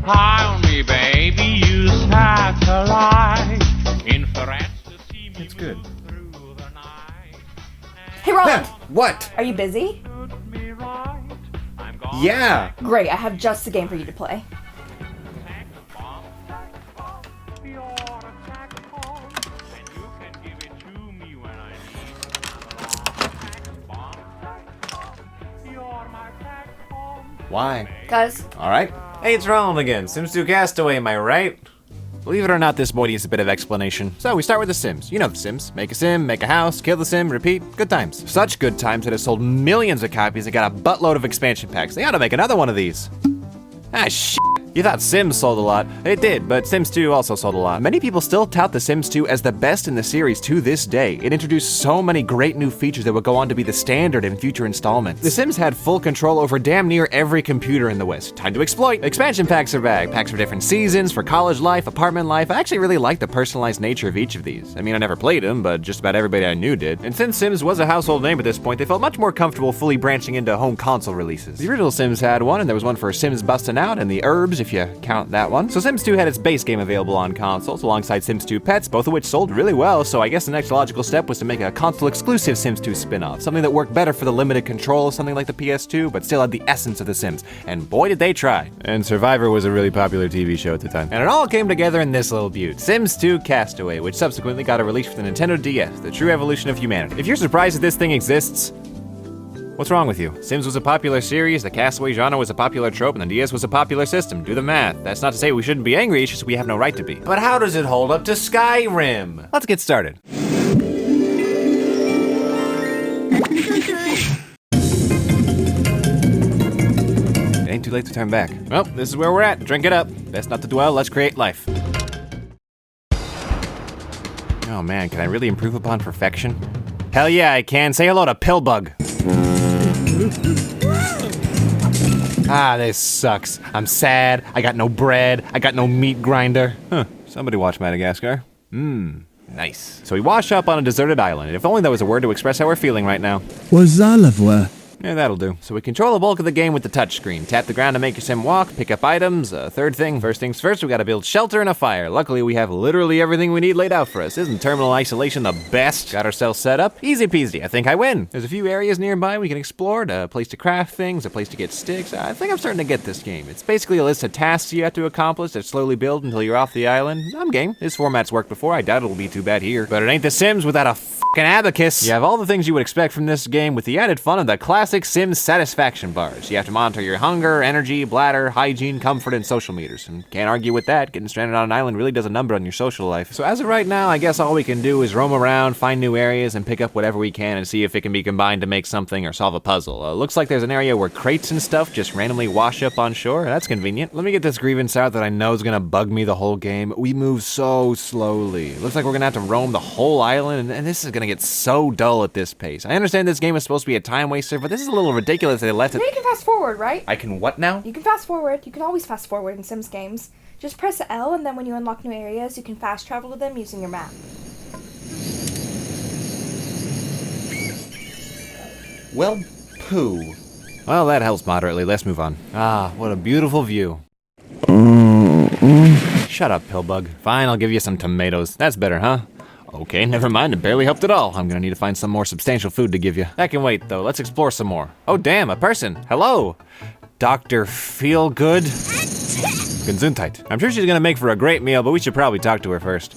Pile me, baby, you satellite. It's good. Hey, Roland! What? Are you busy? Yeah. Great, I have just the game for you to play. Why? Cuz. Alright. Hey, it's Roland again. Sims 2 Castaway, am I right? Believe it or not, this boy needs a bit of explanation. So we start with the Sims. You know the Sims. Make a Sim, make a house, kill the Sim, repeat. Good times. Such good times that it sold millions of copies and got a buttload of expansion packs. They ought to make another one of these. Ah, shit. You thought Sims sold a lot. It did, but Sims 2 also sold a lot. Many people still tout The Sims 2 as the best in the series to this day. It introduced so many great new features that would go on to be the standard in future installments. The Sims had full control over damn near every computer in the West. Time to exploit. Expansion packs are back. Packs for different seasons, for college life, apartment life. I actually really like the personalized nature of each of these. I mean, I never played them, but just about everybody I knew did. And since Sims was a household name at this point, they felt much more comfortable fully branching into home console releases. The original Sims had one, and there was one for Sims Bustin' Out and the Herbs, if you count that one. So Sims 2 had its base game available on consoles alongside Sims 2 Pets, both of which sold really well, so I guess the next logical step was to make a console-exclusive Sims 2 spin-off, something that worked better for the limited control of something like the PS2, but still had the essence of The Sims, and boy did they try. And Survivor was a really popular TV show at the time. And it all came together in this little beaut, Sims 2 Castaway, which subsequently got a release for the Nintendo DS, the true evolution of humanity. If you're surprised that this thing exists, what's wrong with you? Sims was a popular series, the Castaway genre was a popular trope, and the DS was a popular system. Do the math. That's not to say we shouldn't be angry, it's just we have no right to be. But how does it hold up to Skyrim? Let's get started. It ain't too late to turn back. Well, this is where we're at. Drink it up. Best not to dwell, let's create life. Oh man, can I really improve upon perfection? Hell yeah, I can. Say hello to Pillbug. Ah, this sucks. I'm sad, I got no bread, I got no meat grinder. Huh, somebody watch Madagascar. Nice. So we wash up on a deserted island, and if only there was a word to express how we're feeling right now. Yeah, that'll do. So we control the bulk of the game with the touchscreen. Tap the ground to make your sim walk, pick up items. First things first, we gotta build shelter and a fire. Luckily, we have literally everything we need laid out for us. Isn't terminal isolation the best? Got ourselves set up. Easy peasy, I think I win. There's a few areas nearby we can explore, a place to craft things, a place to get sticks. I think I'm starting to get this game. It's basically a list of tasks you have to accomplish that slowly build until you're off the island. I'm game. This format's worked before, I doubt it'll be too bad here. But it ain't The Sims without a fucking abacus. You have all the things you would expect from this game with the added fun of the classic Sims satisfaction bars. You have to monitor your hunger, energy, bladder, hygiene, comfort, and social meters. And can't argue with that. Getting stranded on an island really does a number on your social life. So as of right now, I guess all we can do is roam around, find new areas, and pick up whatever we can and see if it can be combined to make something or solve a puzzle. Looks like there's an area where crates and stuff just randomly wash up on shore. That's convenient. Let me get this grievance out that I know is gonna bug me the whole game. We move so slowly. Looks like we're gonna have to roam the whole island, and this is gonna get so dull at this pace. I understand this game is supposed to be a time waster, but this is a little ridiculous that they left it. Now you can fast forward, right? I can what now? You can fast forward. You can always fast forward in Sims games. Just press L, and then when you unlock new areas, you can fast travel to them using your map. Well, poo. Well, that helps moderately. Let's move on. Ah, what a beautiful view. Shut up, Pillbug. Fine, I'll give you some tomatoes. That's better, huh? Okay, never mind, it barely helped at all. I'm gonna need to find some more substantial food to give you. That can wait, though. Let's explore some more. Oh, damn, a person. Hello. Dr. Feelgood? Gesundheit. I'm sure she's gonna make for a great meal, but we should probably talk to her first.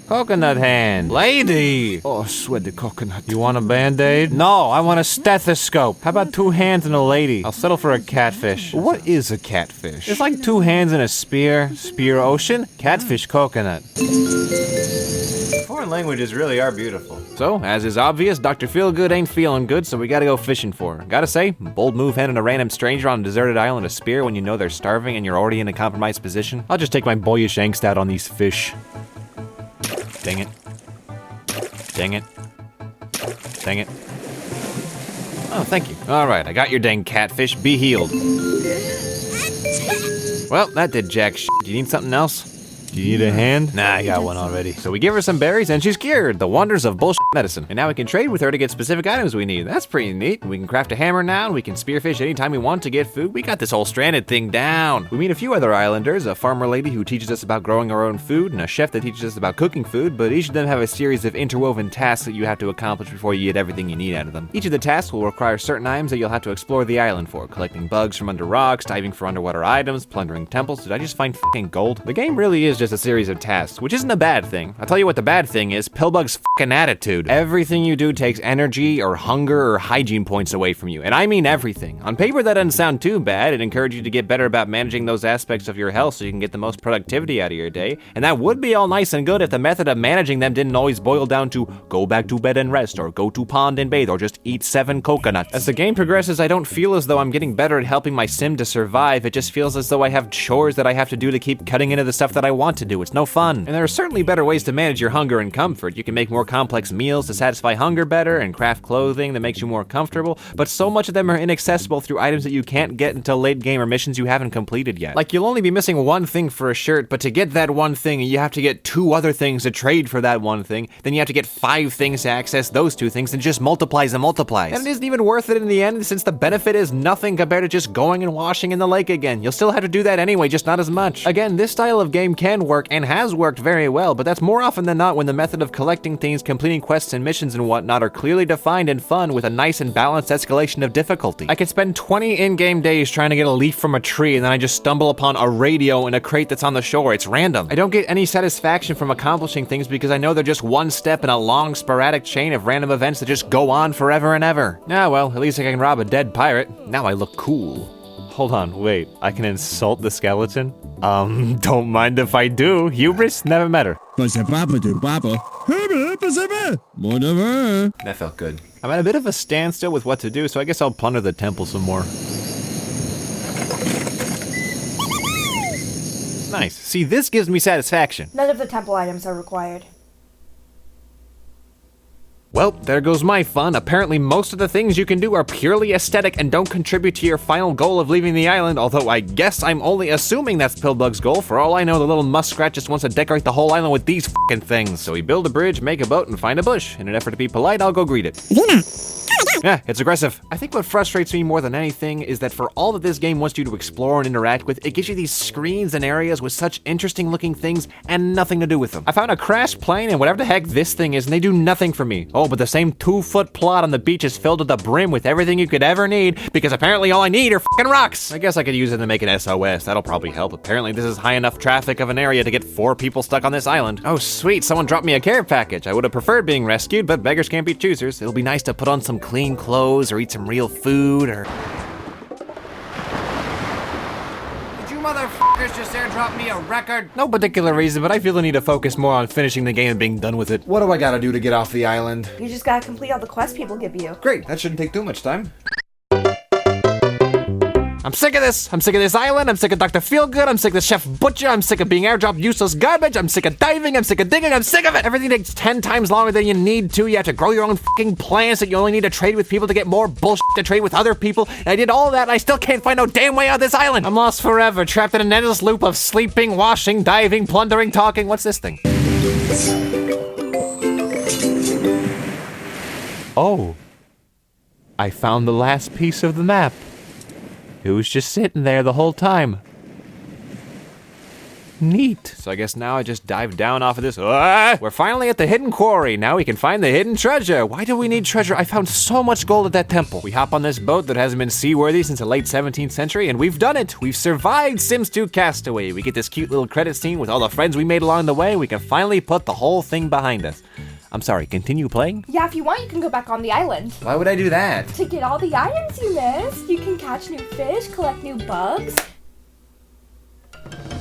Coconut hand. Lady! Oh, sweat the coconut. You want a Band-Aid? No, I want a stethoscope. How about 2 hands and a lady? I'll settle for a catfish. What is a catfish? It's like 2 hands and a spear. Spear ocean? Catfish coconut. Foreign languages really are beautiful. So, as is obvious, Dr. Feelgood ain't feeling good, so we gotta go fishing for her. Gotta say, bold move handing a random stranger on a deserted island a spear when you know they're starving and you're already in a compromised position. I'll just take my boyish angst out on these fish. Dang it. Dang it. Dang it. Oh, thank you. Alright, I got your dang catfish. Be healed. Well, that did jack shit. Do you need something else? You need a hand? Nah, I got one already. So we give her some berries and she's cured. The wonders of bullshit medicine. And now we can trade with her to get specific items we need. That's pretty neat. We can craft a hammer now, and we can spearfish anytime we want to get food. We got this whole stranded thing down. We meet a few other islanders, a farmer lady who teaches us about growing our own food, and a chef that teaches us about cooking food, but each of them have a series of interwoven tasks that you have to accomplish before you get everything you need out of them. Each of the tasks will require certain items that you'll have to explore the island for, collecting bugs from under rocks, diving for underwater items, plundering temples. Did I just find f***ing gold? The game really is just a series of tasks, which isn't a bad thing. I'll tell you what the bad thing is, Pillbug's f***ing attitude. Everything you do takes energy or hunger or hygiene points away from you, and I mean everything. On paper that doesn't sound too bad. It encourages you to get better about managing those aspects of your health so you can get the most productivity out of your day, and that would be all nice and good if the method of managing them didn't always boil down to go back to bed and rest, or go to pond and bathe, or just eat 7 coconuts. As the game progresses, I don't feel as though I'm getting better at helping my sim to survive. It just feels as though I have chores that I have to do to keep cutting into the stuff that I want to do. It's no fun. And there are certainly better ways to manage your hunger and comfort. You can make more complex meals to satisfy hunger better, and craft clothing that makes you more comfortable, but so much of them are inaccessible through items that you can't get until late game or missions you haven't completed yet. Like, you'll only be missing one thing for a shirt, but to get that one thing, you have to get 2 other things to trade for that one thing, then you have to get 5 things to access those 2 things, and just multiplies and multiplies. And it isn't even worth it in the end, since the benefit is nothing compared to just going and washing in the lake again. You'll still have to do that anyway, just not as much. Again, this style of game can work, and has worked very well, but that's more often than not when the method of collecting things, completing quests and missions and whatnot are clearly defined and fun with a nice and balanced escalation of difficulty. I could spend 20 in-game days trying to get a leaf from a tree, and then I just stumble upon a radio in a crate that's on the shore. It's random. I don't get any satisfaction from accomplishing things because I know they're just one step in a long, sporadic chain of random events that just go on forever and ever. Ah, well, at least I can rob a dead pirate. Now I look cool. Hold on, wait, I can insult the skeleton? Don't mind if I do. Hubris? Never met her. That felt good. I'm at a bit of a standstill with what to do, so I guess I'll plunder the temple some more. Nice. See, this gives me satisfaction. None of the temple items are required. Well, there goes my fun. Apparently most of the things you can do are purely aesthetic and don't contribute to your final goal of leaving the island, although I guess I'm only assuming that's Pillbug's goal. For all I know, the little muskrat just wants to decorate the whole island with these f***ing things. So we build a bridge, make a boat, and find a bush. In an effort to be polite, I'll go greet it. Yeah, it's aggressive. I think what frustrates me more than anything is that for all that this game wants you to explore and interact with, it gives you these screens and areas with such interesting looking things and nothing to do with them. I found a crashed plane and whatever the heck this thing is, and they do nothing for me. Oh, but the same 2-foot plot on the beach is filled to the brim with everything you could ever need, because apparently all I need are f***ing rocks. I guess I could use it to make an SOS. That'll probably help. Apparently this is high enough traffic of an area to get 4 people stuck on this island. Oh sweet, someone dropped me a care package. I would have preferred being rescued, but beggars can't be choosers. It'll be nice to put on some clean clothes or eat some real food, or... Did you motherfuckers just airdrop me a record? No particular reason, but I feel the need to focus more on finishing the game and being done with it. What do I gotta do to get off the island? You just gotta complete all the quests people give you. Great, that shouldn't take too much time. I'm sick of this. I'm sick of this island. I'm sick of Dr. Feelgood. I'm sick of Chef Butcher. I'm sick of being airdropped useless garbage. I'm sick of diving. I'm sick of digging. I'm sick of it. Everything takes 10 times longer than you need to. You have to grow your own fucking plants that you only need to trade with people to get more bullshit to trade with other people. And I did all that and I still can't find no damn way out of this island. I'm lost forever, trapped in an endless loop of sleeping, washing, diving, plundering, talking. What's this thing? Oh. I found the last piece of the map. It was just sitting there the whole time. Neat. So I guess now I just dive down off of this. We're finally at the hidden quarry. Now we can find the hidden treasure. Why do we need treasure? I found so much gold at that temple. We hop on this boat that hasn't been seaworthy since the late 17th century, and we've done it. We've survived Sims 2 Castaway. We get this cute little credit scene with all the friends we made along the way. We can finally put the whole thing behind us. I'm sorry, continue playing? Yeah, if you want, you can go back on the island. Why would I do that? To get all the items you missed. You can catch new fish, collect new bugs.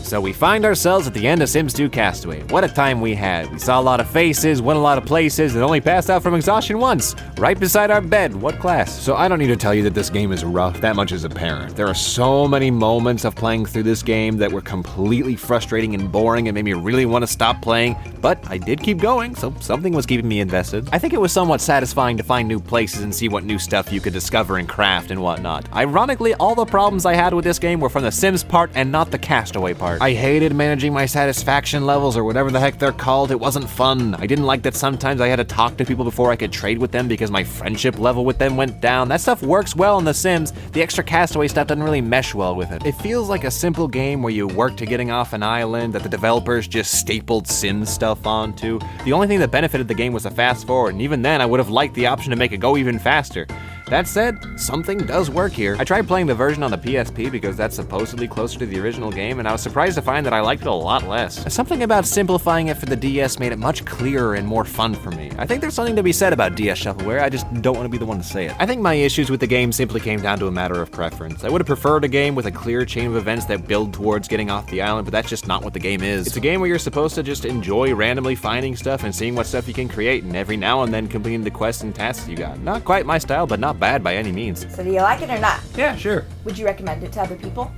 So we find ourselves at the end of Sims 2 Castaway. What a time we had. We saw a lot of faces, went a lot of places, and only passed out from exhaustion once. Right beside our bed. What class? So I don't need to tell you that this game is rough. That much is apparent. There are so many moments of playing through this game that were completely frustrating and boring and made me really want to stop playing. But I did keep going, so something was keeping me invested. I think it was somewhat satisfying to find new places and see what new stuff you could discover and craft and whatnot. Ironically, all the problems I had with this game were from the Sims part and not the Castaway part. part. I hated managing my satisfaction levels or whatever the heck they're called. It wasn't fun. I didn't like that sometimes I had to talk to people before I could trade with them because my friendship level with them went down. That stuff works well in The Sims. The extra Castaway stuff doesn't really mesh well with it. It feels like a simple game where you work to getting off an island that the developers just stapled Sims stuff onto. The only thing that benefited the game was a fast forward, and even then I would have liked the option to make it go even faster. That said, something does work here. I tried playing the version on the PSP because that's supposedly closer to the original game, and I was surprised to find that I liked it a lot less. Something about simplifying it for the DS made it much clearer and more fun for me. I think there's something to be said about DS shuffleware, I just don't want to be the one to say it. I think my issues with the game simply came down to a matter of preference. I would have preferred a game with a clear chain of events that build towards getting off the island, but that's just not what the game is. It's a game where you're supposed to just enjoy randomly finding stuff and seeing what stuff you can create, and every now and then completing the quests and tasks you got. Not quite my style, but not bad by any means. So do you like it or not? Yeah, sure. Would you recommend it to other people?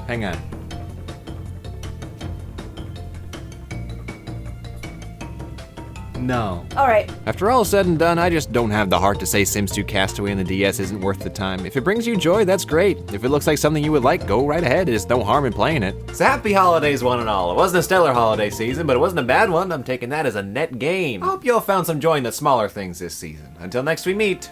Hang on. No. Alright. After all is said and done, I just don't have the heart to say Sims 2 Castaway on the DS isn't worth the time. If it brings you joy, that's great. If it looks like something you would like, go right ahead. There's no harm in playing it. So happy holidays, one and all. It wasn't a stellar holiday season, but it wasn't a bad one. I'm taking that as a net gain. I hope you all found some joy in the smaller things this season. Until next we meet,